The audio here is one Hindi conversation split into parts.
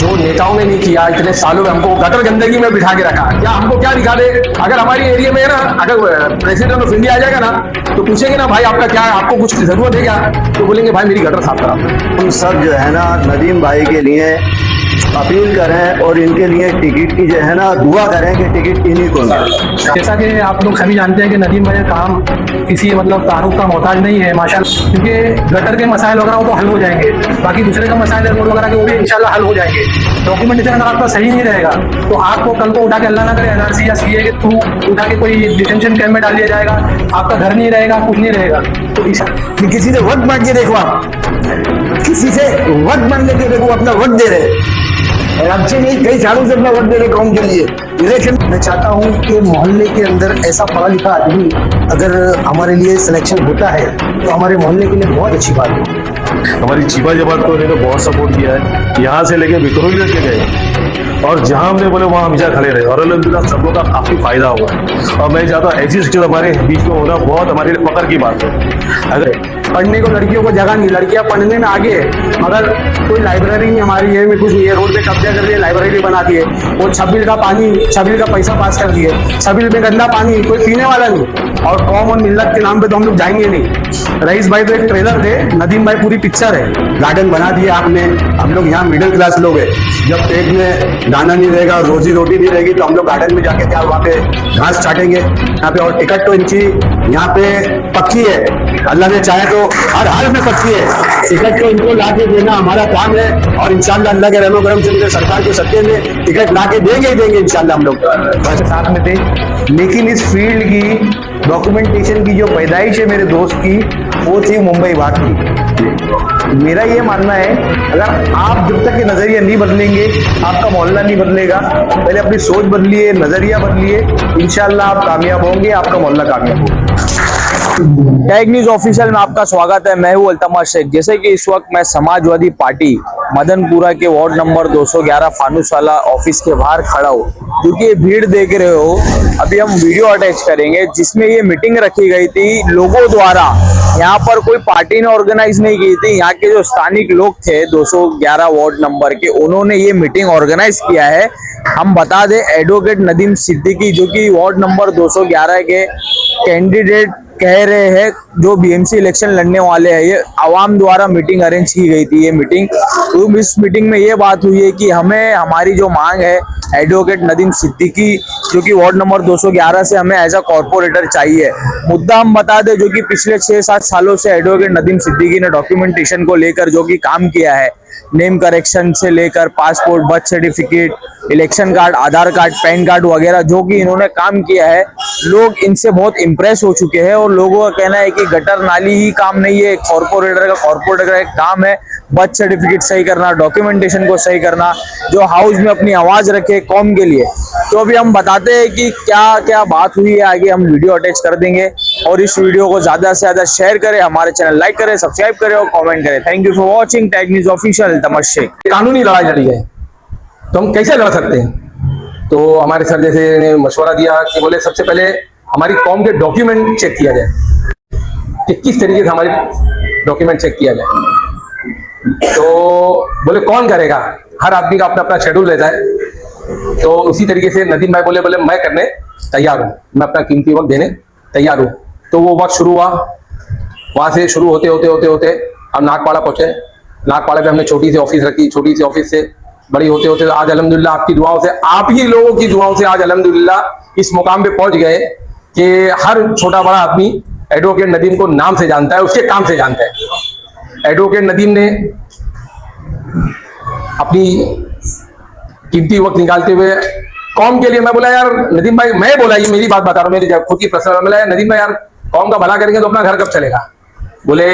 जो नेताओं ने नहीं किया इतने सालों में, हमको गटर गंदगी में बिठा के रखा। क्या हमको क्या दिखा दे? अगर हमारी एरिया में है ना, अगर प्रेसिडेंट ऑफ इंडिया आ जाएगा ना, तो पूछेंगे ना भाई आपका क्या है, आपको कुछ जरूरत है क्या? तो बोलेंगे भाई मेरी गटर साफ करा। हम सब जो है ना नदीम भाई के लिए अपील करें और इनके लिए टिकट की जो है ना दुआ करें कि टिकट इन्हीं को मिले। जैसा कि आप लोग सभी जानते हैं कि नदीम भाई का काम किसी मतलब तारुफ का मोहताज नहीं है माशाल्लाह, क्योंकि गटर के मसाइल वगैरह वो तो हल हो जाएंगे, बाकी दूसरे का मसाइल रोड वगैरह के वो भी इंशाल्लाह हल हो जाएंगे। डॉक्यूमेंटेशन अगर आपका सही नहीं रहेगा तो आपको कल को उठा के अल्लाह ना करे एनआरसी या सीए के थ्रू उठा के कोई डिटेंशन कैंप में डाल दिया जाएगा, आपका घर नहीं रहेगा, कुछ नहीं रहेगा। तो किसी से वक्त मांग के देखो, आप किसी से वक्त मांगने के देखो, अपना वक्त दे रहे और अब से नहीं कई सालों से अपना वक्त दे रहे कौन के लिए इलेक्शन। मैं चाहता हूं कि मोहल्ले के अंदर ऐसा पढ़ा लिखा आदमी अगर हमारे लिए सिलेक्शन होता है तो हमारे मोहल्ले के लिए बहुत अच्छी बात है। हमारी चीपा जमात को इन्होंने बहुत सपोर्ट किया है, यहाँ से लेके बिकरोली तक के गए और जहाँ हमने बोले वहाँ हमेशा खड़े रहे और अल्हम्दुलिल्लाह सब लोग का काफी फायदा हुआ है। और मैं चाहता हूँ ऐसी स्टेट हमारे बीच में होना बहुत हमारे लिए फख्र की बात है। अगर पढ़ने को लड़कियों को जगह नहीं, लड़कियां पढ़ने में आगे है, मगर कोई लाइब्रेरी नहीं हमारी है में कुछ नहीं है, रोड पे कब्जा कर दिए, लाइब्रेरी बना दिए, वो छबिल का पानी, छबिल का पैसा पास कर दिए, छबिल में गंदा पानी, कोई पीने वाला नहीं। और कौम और मिल्लत के नाम पे तो हम लोग जाएंगे नहीं। रईस भाई तो एक ट्रेलर थे, नदीम भाई पूरी पिक्चर है। गार्डन बना दिया आपने, हम लोग यहाँ मिडिल क्लास लोग हैं, जब पेट में दाना नहीं रहेगा, रोजी रोटी नहीं रहेगी तो हम लोग गार्डन में जाके क्या वहाँ पे घास चाटेंगे। यहाँ पे और टिकट तो इनकी यहाँ पे पक्की है, अल्लाह ने चाहे तो हर हाल में पक्की है। टिकट तो इनको ला के देना हमारा काम है और इंशाल्लाह अल्लाह के रहमो करम से सरकार के सत्ते में टिकट ला के देंगे ही देंगे इंशाल्लाह हम लोग। साथ में थे, लेकिन इस फील्ड की डॉक्यूमेंटेशन की जो पैदाइश है मेरे दोस्त की, वो थी मुंबई बात की। मेरा ये मानना है अगर आप जब तक ये नजरिया नहीं बदलेंगे, आपका मोहल्ला नहीं बदलेगा, पहले अपनी सोच बदलिए, नजरिया बदलिए, इंशाल्लाह आप कामयाब होंगे, आपका मोहल्ला कामयाब होगा। टैग न्यूज ऑफिशियल में आपका स्वागत है। मैं हूं अल्तमश शेख। जैसे कि इस वक्त मैं समाजवादी पार्टी मदनपुरा के वार्ड नंबर 211 फानूस वाला ऑफिस के बाहर खड़ा हूं, क्योंकि ये भीड़ देख रहे हो। अभी हम वीडियो अटैच करेंगे जिसमें ये मीटिंग रखी गई थी लोगों द्वारा। यहाँ पर कोई पार्टी ने ऑर्गेनाइज नहीं की थी, यहाँ के जो स्थानिक लोग थे 211 वार्ड नंबर के, उन्होंने ये मीटिंग ऑर्गेनाइज किया है। हम बता दें एडवोकेट नदीम सिद्दीकी जो कि वार्ड नंबर 211 के कैंडिडेट कह रहे हैं, जो बीएमसी इलेक्शन लड़ने वाले हैं, ये आवाम द्वारा मीटिंग अरेंज की गई थी। ये मीटिंग, तो इस मीटिंग में ये बात हुई है कि हमें हमारी जो मांग है एडवोकेट नदीम सिद्दीकी जो कि वार्ड नंबर 211 से हमें एज अ कॉर्पोरेटर चाहिए। मुद्दा हम बता दें जो कि पिछले 6-7 सालों से एडवोकेट नदीम सिद्दीकी ने डॉक्यूमेंटेशन को लेकर जो कि काम किया है, नेम करेक्शन से लेकर passport, birth certificate, election card, Aadhaar card, PAN card वगैरह जो कि इन्होंने काम किया है, लोग इनसे बहुत इम्प्रेस हो चुके हैं। और लोगों का कहना है कि गटर नाली ही काम नहीं है, कॉर्पोरेटर का एक काम है बर्थ सर्टिफिकेट सही करना, डॉक्यूमेंटेशन को सही करना, जो हाउस में अपनी आवाज रखे कौम के लिए। तो अभी हम बताते हैं कि क्या क्या बात हुई है, आगे हम वीडियो अटैच कर देंगे। और इस वीडियो को ज्यादा से ज्यादा शेयर करें, हमारे चैनल लाइक करें, सब्सक्राइब करें और कमेंट करें। Thank you for watching tag news official. Altamash Shaikh. कानूनी लड़ाई लड़ी है तो हम कैसे लड़ सकते हैं? तो हमारे सर जैसे ने मशवरा दिया कि बोले सबसे पहले हमारी कौम के डॉक्यूमेंट चेक किया जाए कि किस तरीके से हमारे डॉक्यूमेंट चेक किया जाए। तो बोले कौन करेगा? हर आदमी का अपना अपना शेड्यूल रहता है। तो उसी तरीके से नदीम भाई बोले मैं करने तैयार हूँ, मैं अपना कीमती वक्त देने तैयार हूँ। तो वो वक्त शुरू हुआ, वहां से शुरू होते होते होते होते हम नागपाड़ा पहुंचे। नागपाड़ा पे हमने छोटी सी ऑफिस रखी, छोटी सी ऑफिस से बड़ी होते होते आज अल्हम्दुलिल्लाह आपकी दुआओं से, आप ही लोगों की दुआओं से आज अल्हम्दुलिल्लाह इस मुकाम पे पहुंच गए कि हर छोटा बड़ा आदमी एडवोकेट नदीम को नाम से जानता है, उसके काम से जानता है। एडवोकेट नदीम ने अपनी कीमती वक्त निकालते हुए कौम के लिए, मैं बोला यार नदीम भाई, मैं बोला ये मेरी बात बता रहा हूँ, मेरी खुद की पर्सनल, बोला नदीम भाई यार कौम का भला करेंगे तो अपना घर कब चलेगा? बोले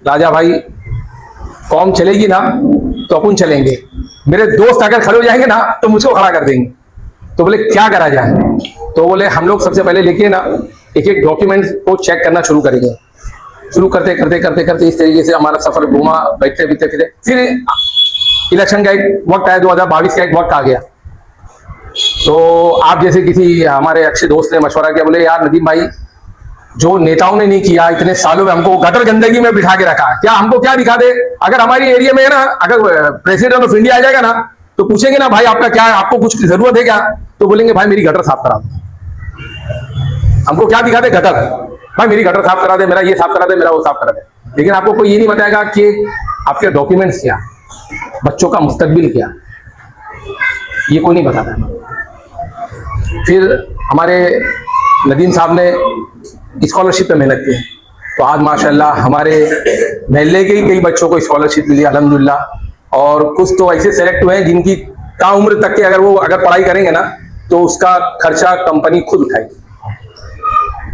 राजा भाई कौम चलेगी ना तो अपन चलेंगे, मेरे दोस्त अगर खड़े हो जाएंगे ना तो मुझको खड़ा कर देंगे। तो बोले क्या करा जाए? तो बोले हम लोग सबसे पहले लेके ना एक एक डॉक्यूमेंट को चेक करना शुरू करेंगे। शुरू करते करते करते करते इस तरीके से हमारा सफर घूमा, बैठते बीते फिरे। फिर इलेक्शन का एक वक्त आया, 2022 का एक वक्त आ गया। तो आप जैसे किसी हमारे अच्छे दोस्त ने मशवरा किया, बोले यार नदीम भाई जो नेताओं ने नहीं किया इतने सालों में, हमको गटर गंदगी में बिठा के रखा। क्या हमको क्या दिखा दे? अगर हमारी एरिया में है ना, अगर प्रेसिडेंट ऑफ इंडिया आ जाएगा ना, तो पूछेंगे ना भाई आपका क्या है, आपको कुछ जरूरत है क्या, तो बोलेंगे भाई मेरी गटर साफ करा दो। हमको क्या दिखाते, गटर, भाई मेरी गटर साफ करा दे, मेरा ये साफ करा दे, मेरा वो साफ करा दे। लेकिन आपको कोई ये नहीं बताएगा कि आपके डॉक्यूमेंट्स क्या, बच्चों का मुस्तकबिल क्या, ये कोई नहीं बताता है। फिर हमारे नदीम साहब ने स्कॉलरशिप पे मेहनत की, तो आज माशाल्लाह हमारे महल्ले के ही कई बच्चों को स्कॉलरशिप मिली अल्हम्दुलिल्लाह। और कुछ तो ऐसे सेलेक्ट हुए हैं जिनकी ताउम्र तक के अगर पढ़ाई करेंगे ना तो उसका खर्चा कंपनी खुद उठाएगी,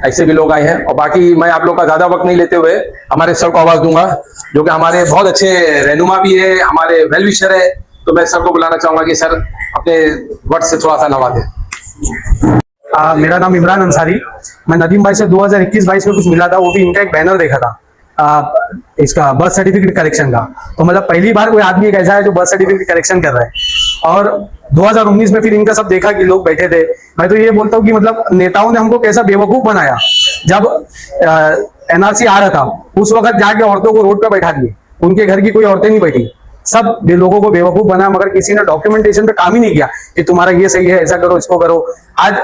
ऐसे भी लोग आए हैं। और बाकी मैं आप लोग का ज्यादा वक्त नहीं लेते हुए हमारे सर को आवाज दूंगा, जो कि हमारे बहुत अच्छे रहनुमा भी है, हमारे वेल विशर है। तो मैं सर को बुलाना चाहूंगा कि सर अपने वर्ड से थोड़ा सा नवाजें। मेरा नाम इमरान अंसारी। मैं नदीम भाई से 2021-22 में कुछ मिला था, वो भी इनका एक बैनर देखा था इसका बर्थ सर्टिफिकेट करेक्शन का। तो मतलब पहली बार कोई आदमी एक ऐसा है जो बर्थ सर्टिफिकेट करेक्शन कर रहा है। और 2019 में फिर इनका सब देखा कि लोग बैठे थे। मैं तो ये बोलता हूँ कि मतलब नेताओं ने हमको कैसा बेवकूफ बनाया। जब एनआरसी आ रहा था उस वक्त जाके औरतों को रोड पे बैठा दिए, उनके घर की कोई औरतें नहीं बैठी, सब लोगों को बेवकूफ बनाया, मगर किसी ने डॉक्यूमेंटेशन पे काम ही नहीं किया कि तुम्हारा ये सही है, ऐसा करो, इसको करो। आज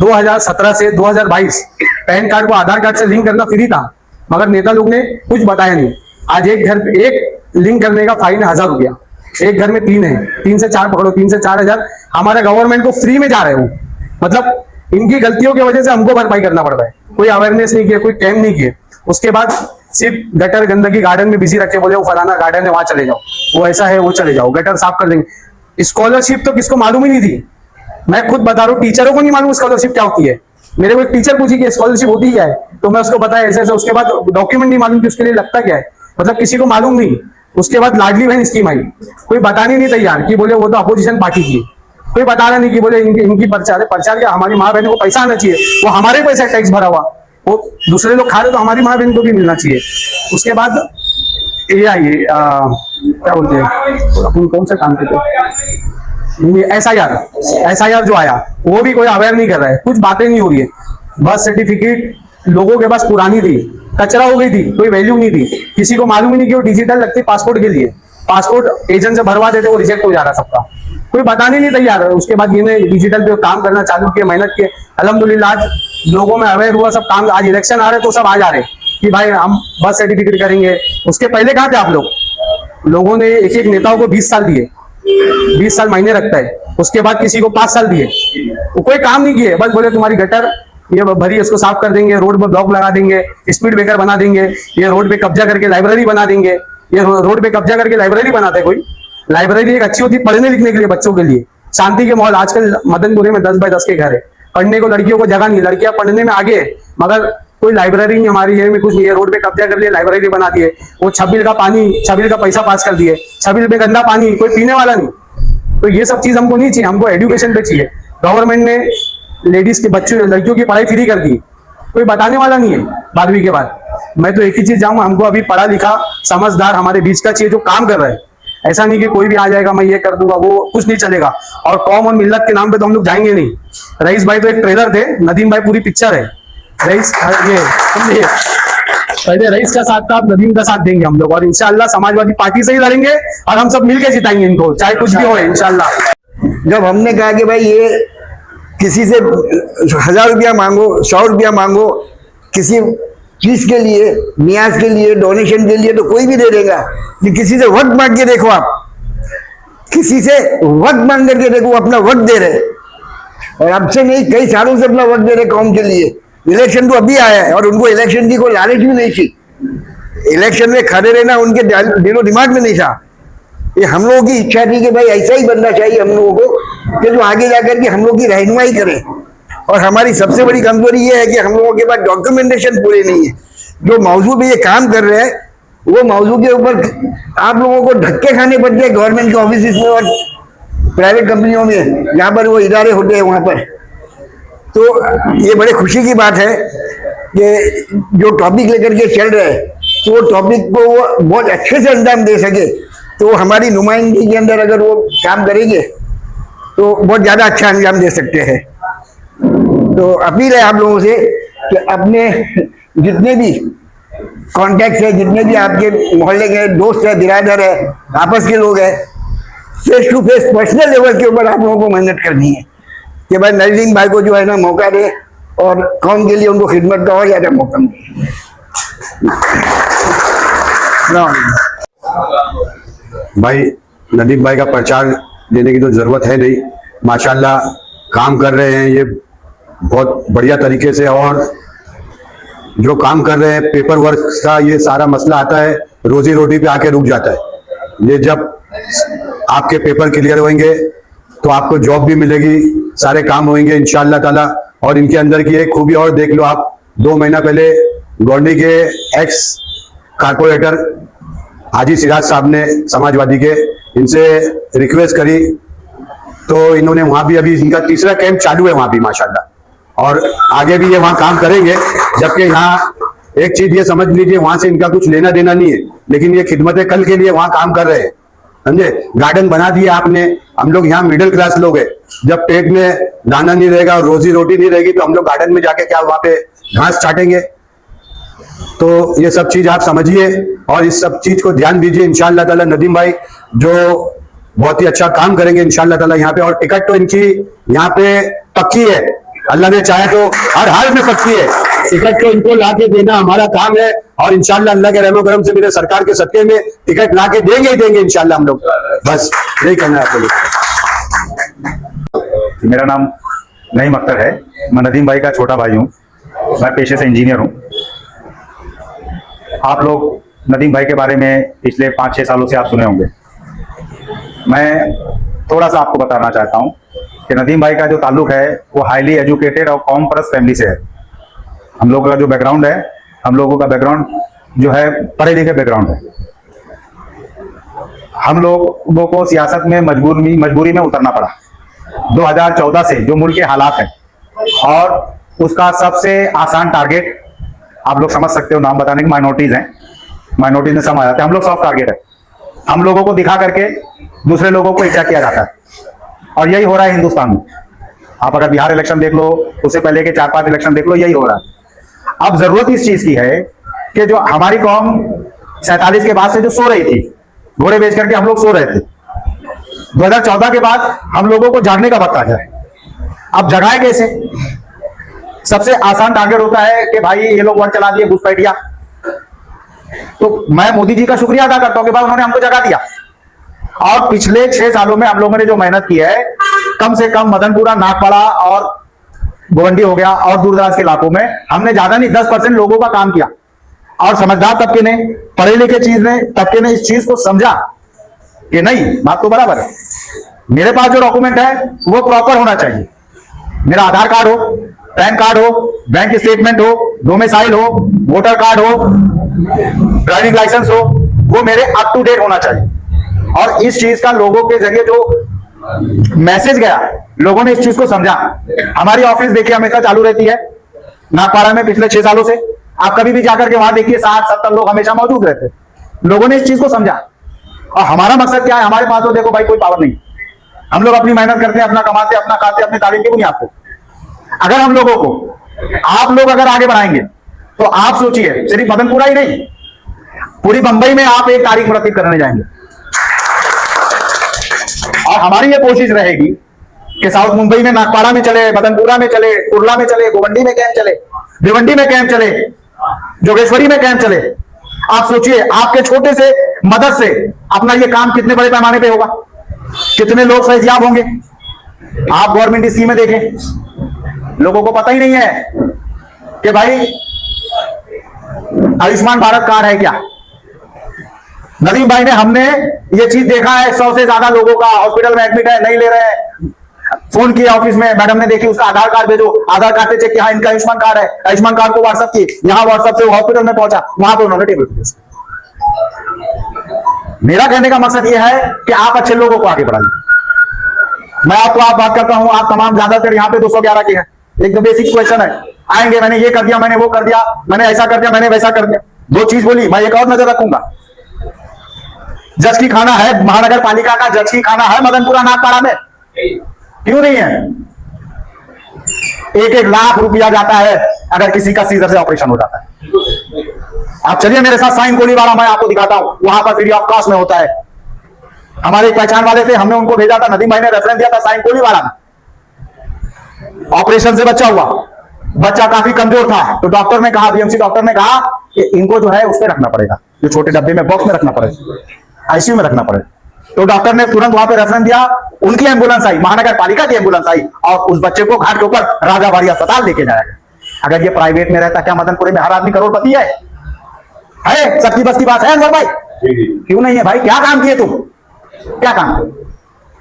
2017 से 2022 पैन कार्ड को आधार कार्ड से लिंक करना फ्री था, मगर नेता लोग ने कुछ बताया नहीं। आज एक लिंक करने का फाइन है 1000 रुपया, एक घर में 3 है, 3 से 4 पकड़ो, 3 से 4000 हमारे गवर्नमेंट को फ्री में जा रहे हो। मतलब इनकी गलतियों की वजह से हमको भरपाई करना पड़ रहा है। कोई अवेयरनेस नहीं किया, कोई कैम्प नहीं किए। उसके बाद सिर्फ गटर गंदगी गार्डन में बिजी रखे, बोले वो फलाना गार्डन है वहां चले जाओ, वो ऐसा है वो चले जाओ, गटर साफ कर देंगे। स्कॉलरशिप तो किसको मालूम ही नहीं थी। मैं खुद बता रहा हूँ, टीचरों को नहीं मालूम स्कॉलरशिप क्या होती है। मेरे को एक टीचर पूछी कि स्कॉलरशिप होती क्या है, तो मैं उसको बताया ऐसे ऐसे। उसके बाद डॉक्यूमेंट नहीं मालूम कि उसके लिए लगता क्या है, मतलब किसी को मालूम नहीं। उसके बाद लाडली बहन स्कीम आई, कोई बताने नहीं तैयार कि बोले वो तो अपोजिशन पार्टी की। कोई बताना नहीं कि बोले इनकी प्रचार क्या, हमारी माँ बहनों को पैसा आना चाहिए, वो हमारे पैसा टैक्स भरा हुआ, वो दूसरे लोग खा रहे तो हमारी माँ बहन को भी मिलना चाहिए। उसके बाद ये आई क्या बोलते हैं, अपन कौन सा काम करते, एसआईआर जो आया, वो भी कोई अवेयर नहीं कर रहा है, कुछ बातें नहीं हो रही है। बर्थ सर्टिफिकेट लोगों के पास पुरानी थी, कचरा हो गई थी, कोई वैल्यू नहीं थी, किसी को मालूम ही नहीं कि वो डिजिटल लगती पासपोर्ट के लिए। पासपोर्ट एजेंट से भरवा देते, वो रिजेक्ट हो जा रहा सबका, कोई बताने नहीं तैयार है। उसके बाद ये डिजिटल पे काम करना चालू किया, मेहनत किए, अल्हम्दुलिल्लाह आज लोगों में अवेयर हुआ सब काम। आज इलेक्शन आ रहे तो सब आ जा रहे कि भाई हम बर्थ सर्टिफिकेट करेंगे। उसके पहले कहाँ थे आप लोगों ने एक एक नेताओं को 20 साल दिए, 20 साल महीने रखता है। उसके बाद किसी को 5 साल दिए, वो कोई काम नहीं किए, बस बोले तुम्हारी गटर ये भरी, इसको साफ कर देंगे, रोड पर ब्लॉक लगा देंगे, स्पीड ब्रेकर बना देंगे, ये रोड पे कब्जा करके लाइब्रेरी बना देंगे। ये रोड पे कब्जा करके लाइब्रेरी बनाते हैं। कोई लाइब्रेरी एक अच्छी होती है पढ़ने लिखने के लिए, बच्चों के लिए, शांति के माहौल। आजकल मदनपुरे में 10 बाय 10 के घर है, पढ़ने को लड़कियों को जगह नहीं, लड़कियां पढ़ने में आगे, मगर कोई लाइब्रेरी नहीं हमारी ये में कुछ नहीं है। रोड पे कब्जा कर लिया, लाइब्रेरी बना दिए, वो छबिल का पैसा पास कर दिए, छबिल में गंदा पानी, कोई पीने वाला नहीं। तो ये सब चीज हमको नहीं चाहिए, हमको एजुकेशन पे चाहिए। गवर्नमेंट ने लेडीज के बच्चों लड़कियों की पढ़ाई फ्री कर दी, कोई बताने वाला नहीं है 12वीं के बाद। मैं तो एक ही चीज चाहूंगा, हमको अभी पढ़ा लिखा समझदार हमारे बीच का चाहिए जो काम कर रहा है। ऐसा नहीं कि कोई भी आ जाएगा मैं ये कर दूंगा, वो कुछ नहीं चलेगा। और कौम और मिल्लत के नाम पे तो हम लोग जाएंगे नहीं। रईस भाई तो एक ट्रेलर थे, नदीम भाई पूरी पिक्चर है। रईस ये पहले रईस का साथ था, अब नदीम का साथ देंगे हम लोग, और इंशाल्लाह समाजवादी पार्टी से ही लड़ेंगे और हम सब मिलकर जिताएंगे इनको, चाहे कुछ भी हो इंशाल्लाह। जब हमने कहा कि भाई ये किसी से 1000 रुपया मांगो, 100 रुपया मांगो, किसी चीज के लिए, नियाज के लिए, डोनेशन के लिए, तो कोई भी दे देगा। लेकिन किसी से वक्त मांग के देखो, आप किसी से वक्त मांग करके देखो, अपना वक्त दे रहे, और अब से नहीं कई सालों से अपना वक्त दे रहे कौम के लिए। इलेक्शन तो अभी आया है और उनको इलेक्शन की कोई लालच भी नहीं थी, इलेक्शन में खड़े रहना उनके दिलो दिमाग में नहीं था। ये हम लोगों की इच्छा थी कि भाई ऐसा ही बनना चाहिए हम लोगों को कि जो आगे जाकर के हम लोग की रहनुमाई करें। और हमारी सबसे बड़ी कमजोरी ये है कि हम लोगों के पास डॉक्यूमेंटेशन पूरे नहीं है। जो मौजू पे ये काम कर रहे हैं वो मौजू के ऊपर आप लोगों को धक्के खाने पड़ते हैं गवर्नमेंट के ऑफिस में और प्राइवेट कंपनियों में, जहाँ पर वो इदारे होते हैं वहाँ पर। तो ये बड़े खुशी की बात है कि जो टॉपिक लेकर के चल रहे हैं तो वो टॉपिक को वो बहुत अच्छे से अंजाम दे सके। तो हमारी नुमाइंदगी के अंदर अगर वो काम करेंगे तो बहुत ज़्यादा अच्छा अंजाम दे सकते हैं। तो अपील है आप लोगों से कि अपने जितने भी कॉन्टैक्ट है, जितने भी आपके मोहल्ले के दोस्त है, बिरादर है, आपस के लोग हैं, face to face personal level के ऊपर आप लोगों को मेहनत करनी है कि भाई नजदीन भाई को जो है ना मौका दे और कौम के लिए उनको खिदमत का और ज्यादा मौका मिले। भाई नदीम भाई का प्रचार देने की तो जरूरत है नहीं, माशाल्लाह काम कर रहे हैं ये बहुत बढ़िया तरीके से। और जो काम कर रहे हैं पेपर वर्क का ये सारा मसला आता है, रोजी रोटी पे आके रुक जाता है। ये जब आपके पेपर क्लियर होंगे तो आपको जॉब भी मिलेगी, सारे काम होंगे इंशाअल्लाह ताला। और इनके अंदर की एक खूबी और देख लो आप, 2 महीना पहले गौंडी के एक्स कारपोरेटर हाजी सिराज साहब ने समाजवादी के, इनसे रिक्वेस्ट करी तो इन्होंने वहां भी, अभी इनका तीसरा कैंप चालू है वहां भी माशाल्लाह, और आगे भी ये वहां काम करेंगे। जबकि यहाँ एक चीज ये समझ लीजिए, वहां से इनका कुछ लेना देना नहीं है, लेकिन ये खिदमत कल के लिए वहां काम कर रहे हैं, समझे। गार्डन बना दिया आपने, हम लोग यहाँ मिडिल क्लास लोग हैं, जब पेट में दाना नहीं रहेगा और रोजी रोटी नहीं रहेगी तो हम लोग गार्डन में जाके क्या वहां पे घास चाटेंगे। तो ये सब चीज आप समझिए और इस सब चीज को ध्यान दीजिए। इंशाअल्लाह ताला नदीम भाई जो बहुत ही अच्छा काम करेंगे इंशाअल्लाह ताला यहाँ पे। और टिकट तो इनकी यहाँ पे पक्की है, अल्लाह ने चाहे तो हर हाल में पक्की है। टिकट तो इनको ला के देना हमारा काम है, और इंशाअल्लाह अल्लाह के रहमो करम से मेरे सरकार के सदके में टिकट ला के देंगे ही देंगे इंशाअल्लाह हम लोग। बस यही कहना है आपको। मेरा नाम नईम अख्तर है, मैं नदीम भाई का छोटा भाई हूँ, मैं पेशे से इंजीनियर हूँ। आप लोग नदीम भाई के बारे में पिछले 5-6 सालों से आप सुने होंगे। मैं थोड़ा सा आपको बताना चाहता हूँ कि नदीम भाई का जो ताल्लुक है वो हाईली एजुकेटेड और कॉमर्स फैमिली से है। हम लोगों का जो बैकग्राउंड है, हम लोगों का बैकग्राउंड जो है पढ़े लिखे बैकग्राउंड है। हम लोगों को सियासत में मजबूरी में उतरना पड़ा 2014 से, जो मुल्क के हालात हैं, और उसका सबसे आसान टारगेट आप लोग समझ सकते हो, नाम बताने की माइनॉरिटीज हैं, माइनॉरिटीज में समा जाते हैं। हम लोग सॉफ्ट टारगेट है, हम लोगों को दिखा करके दूसरे लोगों को इच्छा किया जाता है, और यही हो रहा है हिंदुस्तान में। आप अगर बिहार इलेक्शन देख लो, उससे पहले के 4-5 इलेक्शन देख लो, यही हो रहा है। अब जरूरत इस चीज की है कि जो हमारी कौम 47 के बाद से जो सो रही थी, घोड़े बेच करके हम लोग सो रहे थे, 2014 के बाद हम लोगों को जागने का वक्त आ जाए। अब जगाए कैसे? सबसे आसान टारगेट होता है कि भाई ये लोग वोट चला दिए, घुसपैठिया। तो मैं मोदी जी का शुक्रिया अदा करता हूं कि भाई उन्होंने हमको जगा दिया। और पिछले 6 सालों में हम लोगों ने जो मेहनत की है, कम से कम मदनपुरा, नागपाड़ा और गोवंडी हो गया और दूर दराज के इलाकों में हमने ज्यादा नहीं 10% लोगों का काम किया। और समझदार तबके ने, पढ़े लिखे तबके ने इस चीज को समझा कि नहीं, बात तो बराबर है, मेरे पास जो डॉक्यूमेंट है वो प्रॉपर होना चाहिए। मेरा आधार कार्ड हो, पैन कार्ड हो, बैंक स्टेटमेंट हो, डोमिसाइल हो, वोटर कार्ड हो, ड्राइविंग लाइसेंस हो, वो मेरे अप टू डेट होना चाहिए। और इस चीज का लोगों के जरिए जो मैसेज गया, लोगों ने इस चीज को समझा। हमारी ऑफिस देखिए हमेशा चालू रहती है नागपाड़ा में पिछले 6 सालों से। आप कभी भी जाकर के वहां देखिए 60-70 लोग हमेशा मौजूद रहते। लोगों ने इस चीज को समझा। और हमारा मकसद क्या है? हमारे पास तो देखो भाई कोई पावर नहीं, हम लोग अपनी मेहनत करते हैं, अपना कमाते, अपना खाते, अपनी तालीम की बुनियाद पे। अगर हम लोगों को, आप लोग अगर आगे बढ़ाएंगे तो आप सोचिए, सिर्फ मदनपुरा ही नहीं, पूरी बंबई में आप एक तारीख मुरत्तिब करने जाएंगे। और हमारी ये कोशिश रहेगी कि साउथ मुंबई में नागपाड़ा में चले, मदनपुरा में चले, कुर्ला में चले, गोवंडी में कैंप चले, भिवंडी में कैंप चले, जोगेश्वरी में कैंप चले। आप सोचिए आपके छोटे से मदद से अपना ये काम कितने बड़े पैमाने पे होगा, कितने लोग फैजियाब होंगे। आप गवर्नमेंट स्कीमें देखें, लोगों को पता ही नहीं है कि भाई आयुष्मान भारत कार्ड है क्या। नदीम भाई ने, हमने ये चीज देखा है, 100 से ज्यादा लोगों का हॉस्पिटल में एडमिट है, नहीं ले रहे हैं। फोन किया ऑफिस में, मैडम ने देखी, उसका आधार कार्ड भेजो, आधार कार्ड से चेक किया, हाँ इनका आयुष्मान कार्ड है, आयुष्मान कार्ड को व्हाट्सएप की, यहाँ व्हाट्सएप से हॉस्पिटल में पहुंचा, वहां पे उन्होंने टेबल पे। मेरा कहने का मकसद यह है कि आप अच्छे लोगों को आगे बढ़ाइए। मैं आपको आप बात करता हूं, आप तमाम ज्यादातर यहाँ पे 211 के हैं। एक बेसिक क्वेश्चन है, आएंगे मैंने ये कर दिया, मैंने वो कर दिया, मैंने ऐसा कर दिया, मैंने वैसा कर दिया। 2 चीज बोली, मैं एक और नजर रखूंगा। जज की खाना है, महानगर पालिका का जज की खाना है मदनपुरा नागपाड़ा में, क्यों नहीं है? 1-1 लाख रुपया जाता है अगर किसी का सीजर से ऑपरेशन हो जाता है। आप चलिए मेरे साथ साइन गोलीवाला, मैं आपको दिखाता हूं, वहां पर फ्री ऑफ कॉस्ट में होता है। हमारे एक पहचान वाले थे, हमने उनको भेजा था, नदीम भाई ने रेफरेंस दिया था साइन कोलीवाड़ा में, ऑपरेशन से बच्चा हुआ, बच्चा काफी कमजोर था, तो डॉक्टर ने कहा, बीएमसी डॉक्टर ने कहा कि इनको जो है उसमें रखना पड़ेगा, जो छोटे डब्बे में बॉक्स में रखना पड़ेगा, आईसीयू में रखना पड़ेगा। तो डॉक्टर ने तुरंत वहां पे रेफरेंस दिया, उनकी एम्बुलेंस आई, महानगर पालिका की एम्बुलेंस आई और उस बच्चे को घाट के ऊपर राजाबाड़ी अस्पताल लेके जाया गया। अगर ये प्राइवेट में रहता, क्या मदनपुरी में हर आदमी करोड़पति है? सबकी बस की बात है अनवर भाई? क्यों नहीं है भाई? क्या काम किए तुम? क्या काम किए?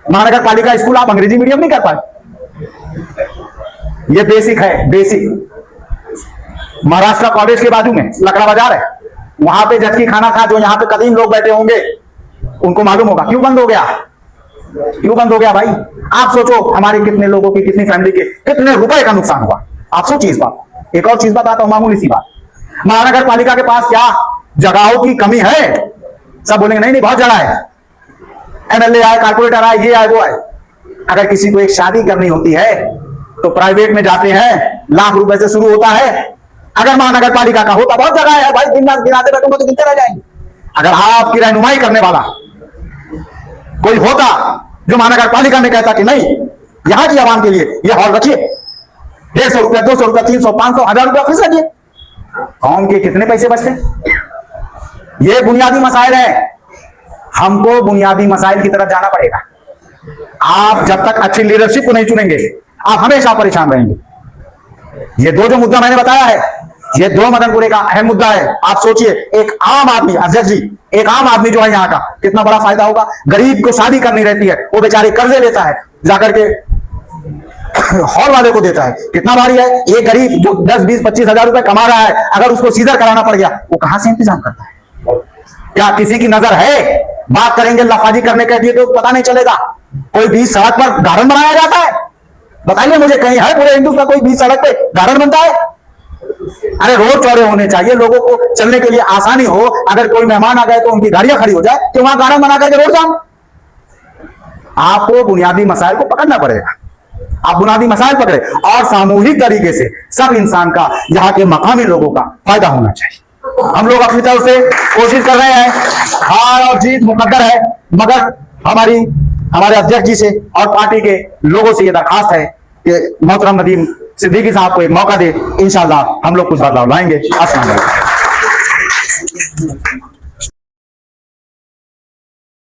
महानगर पालिका स्कूल आप अंग्रेजी मीडियम नहीं कर पाए? ये बेसिक है, बेसिक। महाराष्ट्र कॉलेज के बाजू में लकड़ा बाजार है, वहां पे जबकि खाना था, जो यहाँ पे कदीम लोग बैठे होंगे उनको मालूम होगा क्यों बंद हो गया। क्यों बंद हो गया भाई? आप सोचो, हमारे कितने लोगों की, कितनी फैमिली के कितने रुपए का नुकसान हुआ। आप सोचिए इस बात। एक और चीज बताता हूं, मामूली सी बात, महानगर पालिका के पास क्या जगहों की कमी है? सब बोलेंगे नहीं नहीं बहुत जगह है, एमएलए आए, कारपोरेटर आए, ये आए, वो आए। अगर किसी को एक शादी करनी होती है तो प्राइवेट में जाते हैं, लाख रुपए से शुरू होता है। अगर महानगर पालिका का होता, बहुत जगह है भाई, दिन रात गिनाते बैठूंगा तो गिनते रह जाएंगे। अगर आपकी रहनुमाई करने वाला कोई होता जो महानगर पालिका में कहता कि नहीं, यहां की आवाम के लिए यह हॉल रखिए, 150 रुपया, 200 रुपया, 300, 500, 1000 रुपया फीस रखिए, कौन के कितने पैसे बचते? ये बुनियादी मसाइल है, हमको बुनियादी मसाइल की तरफ जाना पड़ेगा। आप जब तक अच्छी लीडरशिप को नहीं चुनेंगे, आप हमेशा परेशान रहेंगे। ये दो जो मुद्दा मैंने बताया है, ये दो मदनपुरे का अहम मुद्दा है। आप सोचिए, एक आम आदमी, अध्यक्ष जी, एक आम आदमी जो है यहाँ का, कितना बड़ा फायदा होगा। गरीब को शादी करनी रहती है, वो बेचारे कर्जे लेता है, जाकर के हॉल वाले को देता है। कितना भारी है? एक गरीब जो 10, 20, 25 हजार रुपए कमा रहा है, अगर उसको सीजर कराना पड़ गया, वो कहां से इंतजाम करता है? क्या किसी की नजर है? बात करेंगे लफाजी करने के लिए तो पता नहीं चलेगा। कोई बीच सड़क पर गार्डन बनाया जाता है? बताइए मुझे, कहीं है पूरे हिंदुस्तान कोई बीच सड़क पे गार्डन बनता है? अरे रोड चौड़े होने चाहिए, लोगों को चलने के लिए आसानी हो। अगर कोई मेहमान आ गए तो उनकी गाड़ियां खड़ी हो जाए, तो वहां गार्डन बना करके रोड जाम। आपको बुनियादी मसाइल को पकड़ना पड़ेगा। आप बुनियादी मसाइल पकड़े और सामूहिक तरीके से सब इंसान का, यहाँ के मकामी लोगों का फायदा होना चाहिए। हम लोग अपनी तरफ से कोशिश कर रहे हैं, हार और जीत मुकद्दर है, मगर हमारे अध्यक्ष जी से और पार्टी के लोगों से ये दरखास्त है कि मोहतरम नदीम सिद्दीकी साहब को एक मौका दे, इंशाल्लाह हम लोग कुछ बदलाव लाएंगे। अस्सलाम वालेकुम।